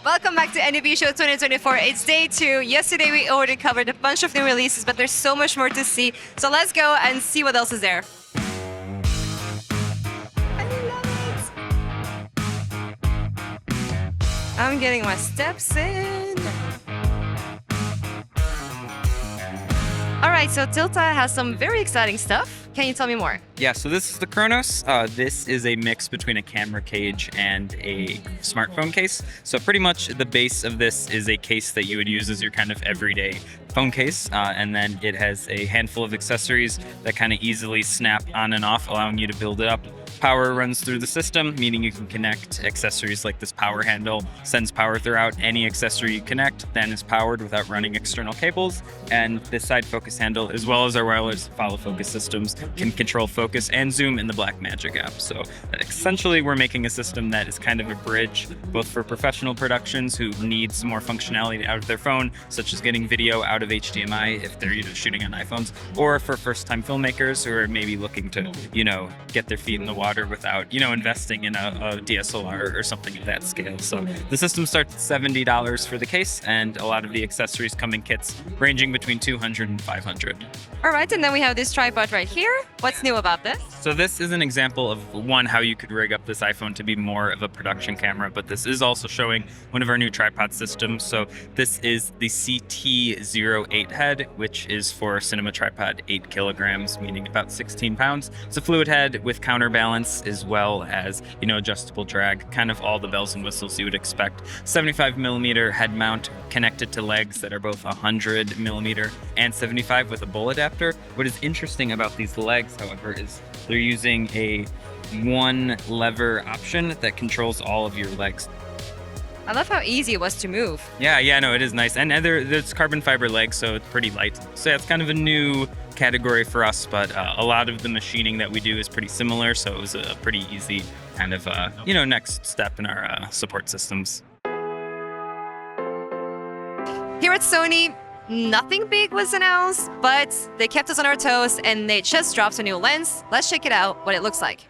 Welcome back to NAB Show 2024. It's day 2. Yesterday we already covered a bunch of new releases, but there's so much more to see. So let's go and see what else is there. I love it. I'm getting my steps in. All right, so Tilta has some very exciting stuff. Can you tell me more? Yeah, so this is the Khronos. This is a mix between a camera cage and a smartphone case. So pretty much the base of this is a case that you would use as your kind of everyday phone case. And then it has a handful of accessories that kind of easily snap on and off, allowing you to build it up. Power runs through the system, meaning you can connect accessories like this power handle, sends power throughout. Any accessory you connect then is powered without running external cables. And this side focus handle, as well as our wireless follow focus systems, can control focus and zoom in the Blackmagic app. So essentially we're making a system that is kind of a bridge both for professional productions who need some more functionality out of their phone, such as getting video out of HDMI if they're shooting on iPhones, or for first-time filmmakers who are maybe looking to, get their feet in the water without, investing in a DSLR or something of that scale. So the system starts at $70 for the case, and a lot of the accessories come in kits ranging between $200 and $500. All right, and then we have this tripod right here. What's new about this? So this is an example of how you could rig up this iPhone to be more of a production camera, but this is also showing one of our new tripod systems. So this is the CT08 head, which is for cinema tripod 8 kilograms, meaning about 16 pounds. It's a fluid head with counterbalance as well as, adjustable drag, kind of all the bells and whistles you would expect. 75 millimeter head mount connected to legs that are both 100 millimeter and 75 with a bowl adapter. What is interesting about these legs, however, is they're using a one lever option that controls all of your legs. I love how easy it was to move. Yeah, no, it is nice. And there's carbon fiber legs, so it's pretty light. So it's kind of a new category for us, but a lot of the machining that we do is pretty similar, so it was a pretty easy kind of, next step in our support systems. Here at Sony, nothing big was announced, but they kept us on our toes and they just dropped a new lens. Let's check it out, what it looks like.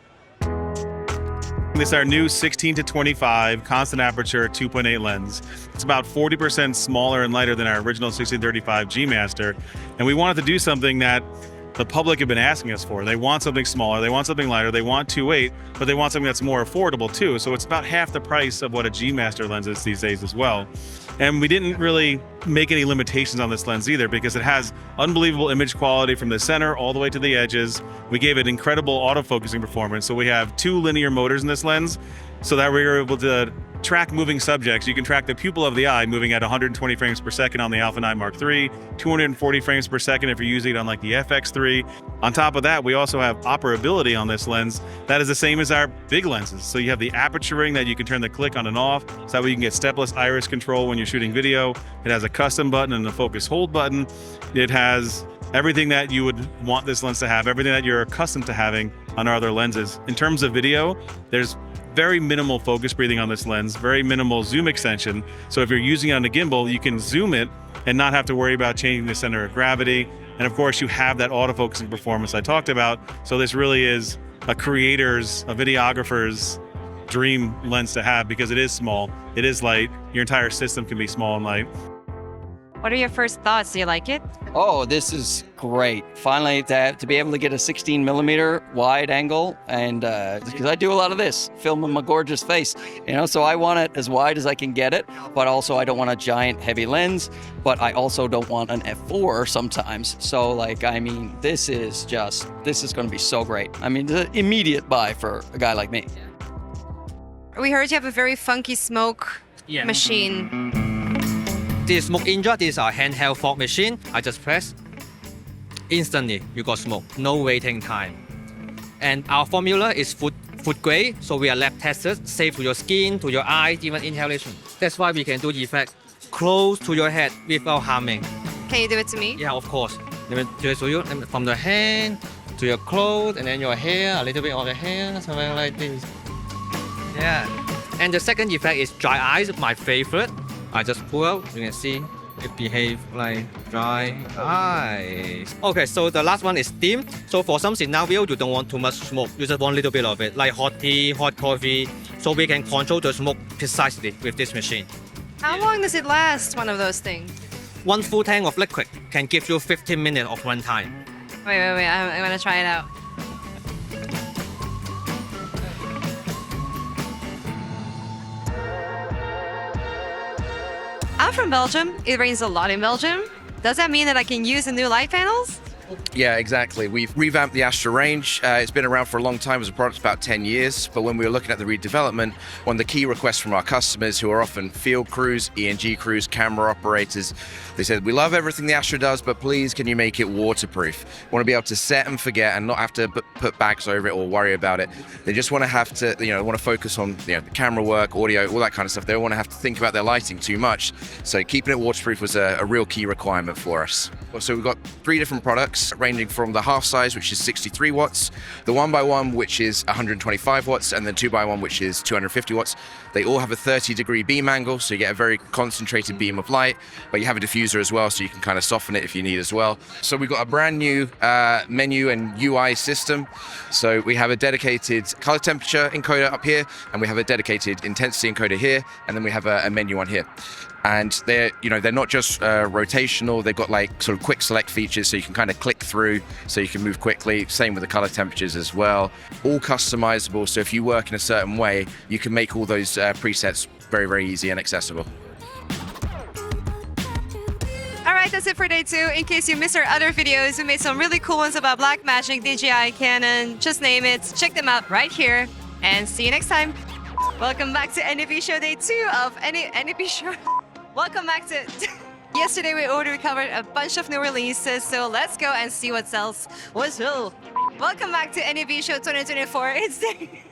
This is our new 16-25 constant aperture 2.8 lens. It's about 40% smaller and lighter than our original 16-35 G Master, and we wanted to do something that the public have been asking us for. They want something smaller, they want something lighter, they want 2.8, but they want something that's more affordable too. So it's about half the price of what a G Master lens is these days as well. And we didn't really make any limitations on this lens either because it has unbelievable image quality from the center all the way to the edges. We gave it incredible autofocusing performance. So we have 2 linear motors in this lens so that we were able to track moving subjects. You can track the pupil of the eye moving at 120 frames per second on the Alpha 9 Mark III, 240 frames per second if you're using it on like the FX3. On top of that, we also have operability on this lens that is the same as our big lenses. So you have the aperture ring that you can turn the click on and off, so that way you can get stepless iris control when you're shooting video. It has a custom button and a focus hold button. It has everything that you would want this lens to have, everything that you're accustomed to having on our other lenses. In terms of video, there's very minimal focus breathing on this lens, very minimal zoom extension. So if you're using it on a gimbal, you can zoom it and not have to worry about changing the center of gravity. And of course, you have that autofocusing performance I talked about. So this really is a videographer's dream lens to have because it is small, it is light, your entire system can be small and light. What are your first thoughts? Do you like it? Oh, this is great. Finally, to be able to get a 16 millimeter wide angle, and because I do a lot of this, filming my gorgeous face, so I want it as wide as I can get it, but also I don't want a giant heavy lens, but I also don't want an f4 sometimes. So this is going to be so great. I mean, the immediate buy for a guy like me. We heard you have a very funky smoke machine. This SmokeNINJA, this is our handheld fog machine. I just press. Instantly, you got smoke. No waiting time. And our formula is food grade, so we are lab tested, safe to your skin, to your eyes, even inhalation. That's why we can do effect close to your head without harming. Can you do it to me? Yeah, of course. Let me do it to you. From the hand to your clothes, and then your hair, a little bit of the hair, something like this. Yeah. And the second effect is dry eyes, my favorite. I just pull out, you can see it behave like dry eyes. Okay, so the last one is steam. So for some scenario, you don't want too much smoke. You just want a little bit of it, like hot tea, hot coffee. So we can control the smoke precisely with this machine. How long does it last, one of those things? One full tank of liquid can give you 15 minutes of runtime. Wait, I'm gonna try it out. I'm from Belgium. It rains a lot in Belgium. Does that mean that I can use the new light panels? Yeah, exactly. We've revamped the Astra range. It's been around for a long time as a product, about 10 years. But when we were looking at the redevelopment, one of the key requests from our customers, who are often field crews, ENG crews, camera operators, they said, we love everything the Astra does, but please can you make it waterproof? Want to be able to set and forget and not have to put bags over it or worry about it. They just want to have to, want to focus on the camera work, audio, all that kind of stuff. They don't want to have to think about their lighting too much. So keeping it waterproof was a real key requirement for us. So we've got 3 different products, ranging from the half size, which is 63 watts, the 1x1, which is 125 watts, and the 2x1, which is 250 watts. They all have a 30-degree beam angle, so you get a very concentrated beam of light, but you have a diffuser as well, so you can kind of soften it if you need as well. So we've got a brand new menu and UI system. So we have a dedicated color temperature encoder up here, and we have a dedicated intensity encoder here, and then we have a menu on here. And they're not just rotational. They've got like sort of quick select features, so you can kind of click through, so you can move quickly. Same with the color temperatures as well. All customizable. So if you work in a certain way, you can make all those presets very, very easy and accessible. All right, that's it for day 2. In case you missed our other videos, we made some really cool ones about Blackmagic, DJI, Canon, just name it. Check them out right here, and see you next time. Welcome back to NAB Show day 2 of NAB Show. Welcome back to... Yesterday we already covered a bunch of new releases, so let's go and see what else was new. Welcome back to NAB Show 2024. It's day...